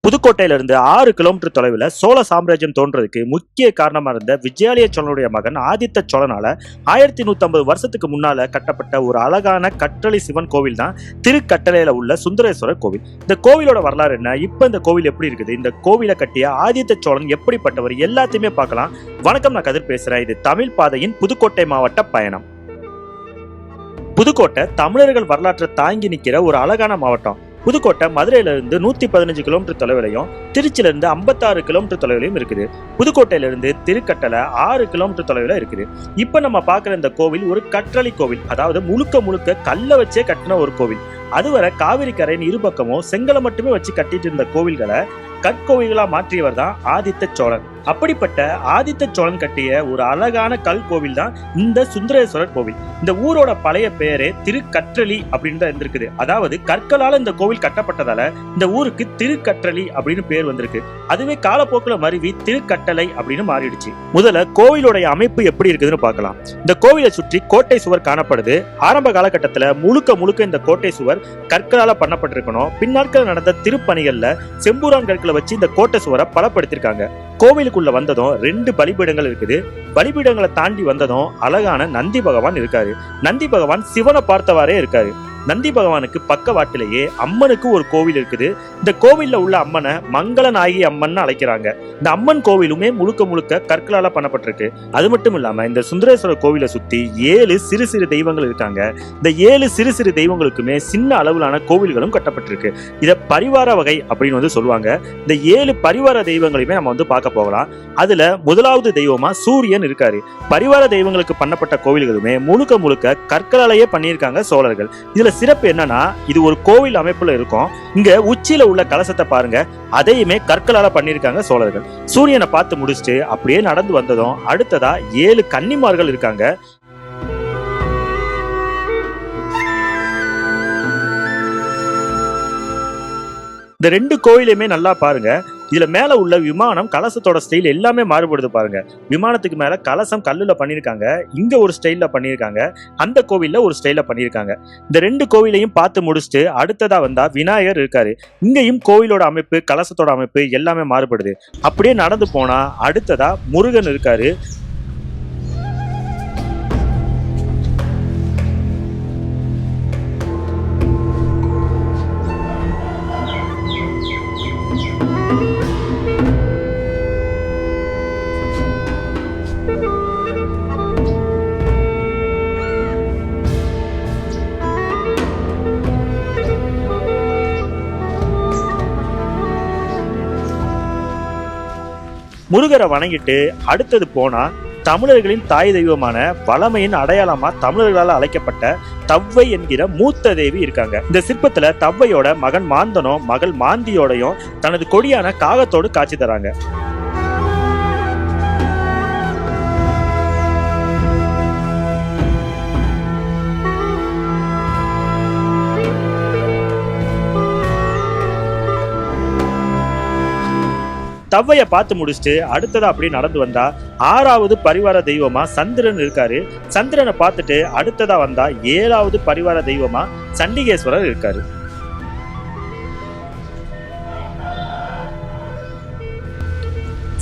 புதுக்கோட்டையிலிருந்து 6 kilometre தொலைவில் சோழ சாம்ராஜ்யம் தோன்றதுக்கு முக்கிய காரணமா இருந்த விஜயாலய சோழனுடைய மகன் ஆதித்த சோழனால 1150 வருஷத்துக்கு முன்னால கட்டப்பட்ட ஒரு அழகான கற்றளி சிவன் கோவில் தான் திருக்கட்டளையில உள்ள சுந்தரேஸ்வரர் கோவில். இந்த கோவிலோட வரலாறு என்ன, இப்ப இந்த கோவில் எப்படி இருக்குது, இந்த கோவிலை கட்டிய ஆதித்த சோழன் எப்படிப்பட்டவர், எல்லாத்தையுமே பார்க்கலாம். வணக்கம், நான் கதிர் பேசுறேன். இது தமிழ் பாதையின் புதுக்கோட்டை மாவட்ட பயணம். புதுக்கோட்டை தமிழர்கள் வரலாற்றை தாங்கி நிற்கிற ஒரு அழகான மாவட்டம். புதுக்கோட்டை மதுரையில இருந்து 115 கிலோமீட்டர் தொலைவிலையும் திருச்சியில இருந்து 56 கிலோமீட்டர் தொலைவிலையும் இருக்குது. புதுக்கோட்டையில இருந்து திருக்கட்டளை 6 கிலோமீட்டர் தொலைவில் இருக்குது. இப்ப நம்ம பாக்குற இந்த கோவில் ஒரு கற்றளி கோவில், அதாவது முழுக்க முழுக்க கல்ல வச்சே கட்டின ஒரு கோவில். அதுவரை காவிரி கரையின் இரு பக்கமும் செங்கலை மட்டுமே வச்சு கட்டிட்டு இருந்த கோவில்களை கற்கோவில்களா மாற்றியவர் தான் ஆதித்த சோழன். அப்படிப்பட்ட ஆதித்த சோழன் கட்டிய ஒரு அழகான கல் கோவில் தான் இந்த சுந்தரேஸ்வரர் கோவில். இந்த ஊரோட பழைய பெயரே திருக்கற்றளி அப்படின்னு தான் இருந்திருக்குது. அதாவது கற்களால இந்த கோவில் கட்டப்பட்டதால இந்த ஊருக்கு திருக்கற்றளி அப்படின்னு பேர் வந்திருக்கு. அதுவே காலப்போக்கில் மருவி திருக்கட்டளை அப்படின்னு மாறிடுச்சு. முதல்ல கோவிலோடைய அமைப்பு எப்படி இருக்குதுன்னு பார்க்கலாம். இந்த கோவிலை சுற்றி கோட்டை சுவர் காணப்படுது. ஆரம்ப காலகட்டத்தில் முழுக்க இந்த கோட்டை சுவர் கற்களால பண்ணப்பட்டிருக்கணும். பின்னாட்கள் நடந்த திருப்பணிகள்ல செம்பூரான் கற்களை வச்சு இந்த கோட்டை சுவரை பலப்படுத்திருக்காங்க. கோவிலுக்குள்ள வந்ததும் 2 பலிபீடங்கள் இருக்குது. பலிபீடங்களை தாண்டி வந்ததும் அழகான நந்தி பகவான் இருக்காரு. நந்தி பகவான் சிவனை பார்த்தவாறே இருக்காரு. நந்தி பகவானுக்கு பக்கவாட்டிலேயே அம்மனுக்கு ஒரு கோவில் இருக்குது. இந்த கோவில்ல உள்ள அம்மனை மங்களநாயகி அம்மன் அழைக்கிறாங்க. இந்த அம்மன் கோவிலுமே முழுக்க கற்களால பண்ணப்பட்டிருக்கு. அது மட்டும் இல்லாம இந்த சுந்தரேஸ்வரர் கோவிலை சுத்தி 7 சிறு தெய்வங்கள் இருக்காங்க. இந்த 7 சிறு தெய்வங்களுக்குமே சின்ன அளவிலான கோவில்களும் கட்டப்பட்டிருக்கு. இதை பரிவார வகை அப்படின்னு சொல்லுவாங்க. இந்த 7 பரிவார தெய்வங்களையுமே நம்ம பார்க்க போகலாம். அதுல முதலாவது தெய்வமா சூரியன் இருக்காரு. பரிவார தெய்வங்களுக்கு பண்ணப்பட்ட கோவில்களுமே முழுக்க கற்களாலேயே பண்ணியிருக்காங்க சோழர்கள். இதுல சிறப்பு என்னன்னா, இது ஒரு கோவில் அமைப்புல இருக்கும். இங்க உச்சியில உள்ள கலசத்தை பாருங்க, அதையுமே கற்களால பண்ணியிருக்காங்க சோழர்கள். சூரியனை பார்த்து முடிச்சுட்டு அப்படியே நடந்து வந்ததும் அடுத்ததா 7 கன்னிமார்கள் இருக்காங்க. இந்த 2 கோயிலையுமே நல்லா பாருங்க. இதுல மேல உள்ள விமானம் கலசத்தோட ஸ்டைல் எல்லாமே மாறுபடுது பாருங்க. விமானத்துக்கு மேல கலசம் கல்லுல பண்ணிருக்காங்க. இங்க ஒரு ஸ்டைல்ல பண்ணிருக்காங்க, அந்த கோவில்ல ஒரு ஸ்டைல்ல பண்ணிருக்காங்க. இந்த 2 கோவிலையும் பார்த்து முடிச்சுட்டு அடுத்ததா வந்தா விநாயகர் இருக்காரு. இங்கேயும் கோவிலோட அமைப்பு, கலசத்தோட அமைப்பு எல்லாமே மாறுபடுது. அப்படியே நடந்து போனா அடுத்ததா முருகன் இருக்காரு. முருகரை வணங்கிட்டு அடுத்தது போனா தமிழர்களின் தாய் தெய்வமான வளமையின் அடையாளமா தமிழர்களால் அழைக்கப்பட்ட தவ்வை என்கிற மூத்த தேவி இருக்காங்க. இந்த சிற்பத்துல தவ்வையோட மகன் மாந்தனும் மகள் மாந்தியோடையும் தனது கொடியான காகத்தோடு காட்சி தராங்க. தவ்வைய பார்த்து முடிச்சுட்டு அடுத்ததா அப்படி நடந்து வந்தா 6வது பரிவார தெய்வமா சந்திரன் இருக்காரு. சந்திரனை பார்த்துட்டு அடுத்ததா வந்தா 7வது பரிவார தெய்வமா சண்டிகேஸ்வரர் இருக்காரு.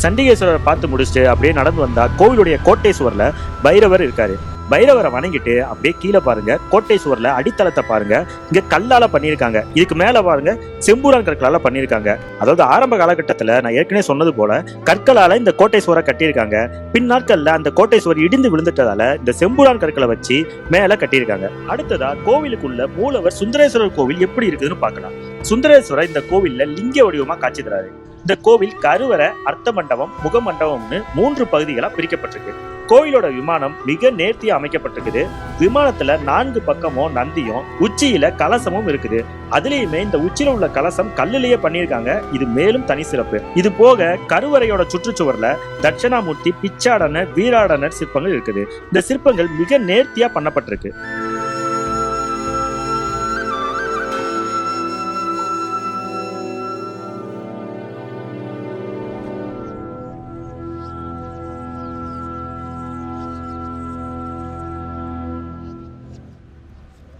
சண்டிகேஸ்வரரை பார்த்து முடிச்சுட்டு அப்படியே நடந்து வந்தா கோவிலுடைய கோட்டை சுவர்ல பைரவர் இருக்காரு. பைரவரை வணங்கிட்டு அப்படியே கீழே பாருங்க, கோட்டை சுவர்ல அடித்தளத்தை பாருங்க. இங்க கல்லால பண்ணியிருக்காங்க. இதுக்கு மேல பாருங்க செம்பூரான் கற்களால பண்ணியிருக்காங்க. அதாவது ஆரம்ப காலகட்டத்துல நான் ஏற்கனவே சொன்னது போல கற்களால இந்த கோட்டை சுவரை கட்டியிருக்காங்க. பின்னாட்கள்ல அந்த கோட்டை சுவர் இடிந்து விழுந்துட்டதால இந்த செம்பூரான் கற்களை வச்சு மேல கட்டியிருக்காங்க. அடுத்ததா கோவிலுக்குள்ள மூலவர் சுந்தரேஸ்வரர் கோவில் எப்படி இருக்குதுன்னு பார்க்கலாம். சுந்தரேஸ்வரர் இந்த கோவில்ல லிங்க வடிவமா காட்சி தராரு. இந்த கோவில் கருவறை, அர்த்த மண்டபம், முகமண்டபம்னு 3 பகுதிகளா பிரிக்கப்பட்டிருக்கு. கோயிலோட விமானம் மிக நேர்த்தியா அமைக்கப்பட்டிருக்குது. விமானத்துல 4 பக்கமும் நந்தியும் உச்சியில கலசமும் இருக்குது. அதுலயுமே இந்த உச்சியில உள்ள கலசம் கல்லுலயே பண்ணியிருக்காங்க. இது மேலும் தனி சிறப்பு. இது போக கருவறையோட சுற்றுச்சுவர்ல தட்சணாமூர்த்தி, பிச்சாடனர், வீராடனர் சிற்பங்கள் இருக்குது. இந்த சிற்பங்கள் மிக நேர்த்தியா பண்ணப்பட்டிருக்கு.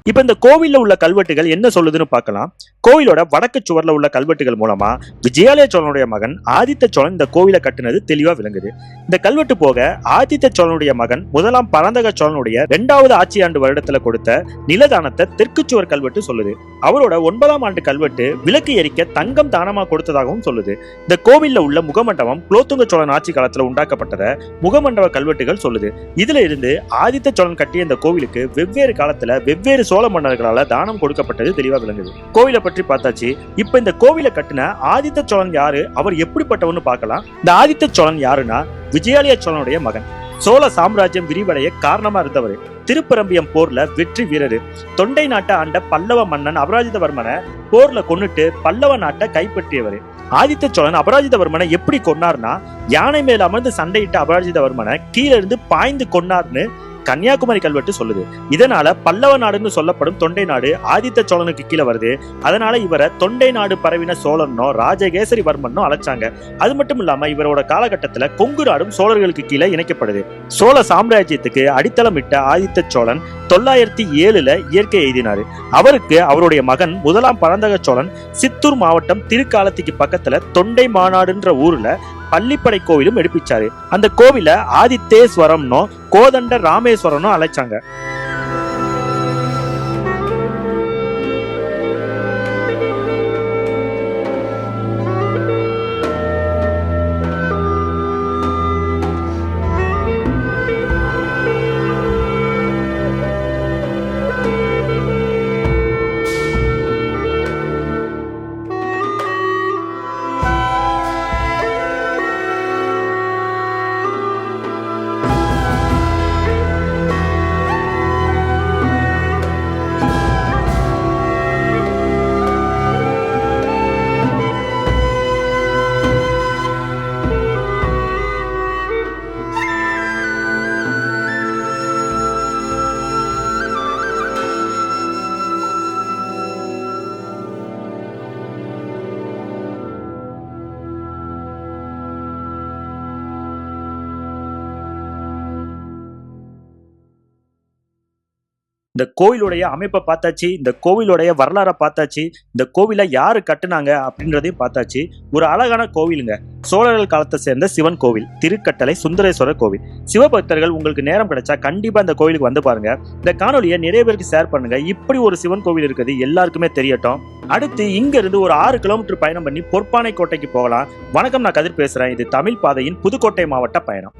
இப்ப இந்த கோவில்ல உள்ள கல்வெட்டுகள் என்ன சொல்லுதுன்னு பார்க்கலாம். கோவிலோட வடக்கு சுவர்ல உள்ள கல்வெட்டுகள் மூலமா விஜயாலய சோழனுடைய மகன் ஆதித்த சோழன் இந்த கோவிலை கட்டினது தெளிவா விளங்குது. இந்த கல்வெட்டு போக ஆதித்த சோழனுடைய மகன் முதலாம் பராந்தக சோழனுடைய 2வது ஆட்சி ஆண்டு வருடத்துல கொடுத்த நிலதானத்தை தெற்கு சுவர் கல்வெட்டு சொல்லுது. அவரோட 9ஆம் ஆண்டு கல்வெட்டு விளக்கு எரிக்க தங்கம் தானமா கொடுத்ததாகவும் சொல்லுது. இந்த கோவில்ல உள்ள முகமண்டபம் குலோத்துங்க சோழன் ஆட்சி காலத்துல உண்டாக்கப்பட்டத முகமண்டப கல்வெட்டுகள் சொல்லுது. இதுல இருந்து ஆதித்த சோழன் கட்டிய இந்த கோவிலுக்கு வெவ்வேறு காலத்துல வெவ்வேறு சோழ மன்னர்களால தானம் கொடுக்கப்பட்டது தெளிவா விளங்குது. கோவிலை பற்றி பார்த்தாச்சு. இப்ப இந்த கோவிலை கட்டின ஆதித்த சோழன் யாரு, அவர் எப்படிப்பட்டவன்னு பார்க்கலாம். இந்த ஆதித்த சோழன் யாருன்னா விஜயாலய சோழனுடைய மகன். சோழ சாம்ராஜ்யம் விரிவடைய காரணமா இருந்தவர். திருப்பரம்பியம் போர்ல வெற்றி வீரர். தொண்டை நாட்டை ஆண்ட பல்லவ மன்னன் அபராஜிதவர்மனை போர்ல கொன்னுட்டு பல்லவ நாட்டை கைப்பற்றியவர். ஆதித்த சோழன் அபராஜிதவர்மனை எப்படி கொன்னார்னா, யானை மேல அமர்ந்து சண்டையிட்ட அபராஜிதவர்மனை கீழே இருந்து பாய்ந்து கொன்னார்னு கன்னியாகுமரி கல்வெட்டு சொல்லுது. இதனால பல்லவ நாடுன்னு சொல்லப்படும் தொண்டை நாடு ஆதித்த சோழனுக்கு கீழே வருது. அதனால இவரை தொண்டை நாடு பரவின சோழனோ ராஜகேசரி வர்மனோ அழைச்சாங்க. அது மட்டும் இல்லாம இவரோட காலகட்டத்துல கொங்கு நாடும் சோழர்களுக்கு கீழே இணைக்கப்படுது. சோழ சாம்ராஜ்யத்துக்கு அடித்தளமிட்ட ஆதித்த சோழன் 907 இயற்கை எழுதினாரு. அவருக்கு அவருடைய மகன் முதலாம் பராந்தக சோழன் சித்தூர் மாவட்டம் திருக்காலத்திக்கு பக்கத்துல தொண்டை மாநாடுன்ற ஊர்ல பள்ளிப்படை கோவிலும் எடுப்பிச்சாரு. அந்த கோவில ஆதித்தேஸ்வரம்னோ கோதண்ட ராமேஸ்வரனோ அழைச்சாங்க. இந்த கோவிலுடைய அமைப்பை பார்த்தாச்சு, இந்த கோவிலுடைய வரலாறை பார்த்தாச்சு, இந்த கோவிலை யாரு கட்டுனாங்க அப்படின்றதையும் பார்த்தாச்சு. ஒரு அழகான கோவிலுங்க. சோழர்கள் காலத்தை சேர்ந்த சிவன் கோவில், திருக்கட்டளை சுந்தரேஸ்வரர் கோவில். சிவபக்தர்கள் உங்களுக்கு நேரம் கிடைச்சா கண்டிப்பா இந்த கோவிலுக்கு வந்து பாருங்க. இந்த காணொலியை நிறைய பேருக்கு ஷேர் பண்ணுங்க. இப்படி ஒரு சிவன் கோவில் இருக்குது எல்லாருக்குமே தெரியட்டும். அடுத்து இங்க இருந்து ஒரு 6 கிலோமீட்டர் பயணம் பண்ணி பொற்பானை கோட்டைக்கு போகலாம். வணக்கம், நான் கதிர் பேசுறேன். இது தமிழ் பாதையின் புதுக்கோட்டை மாவட்ட பயணம்.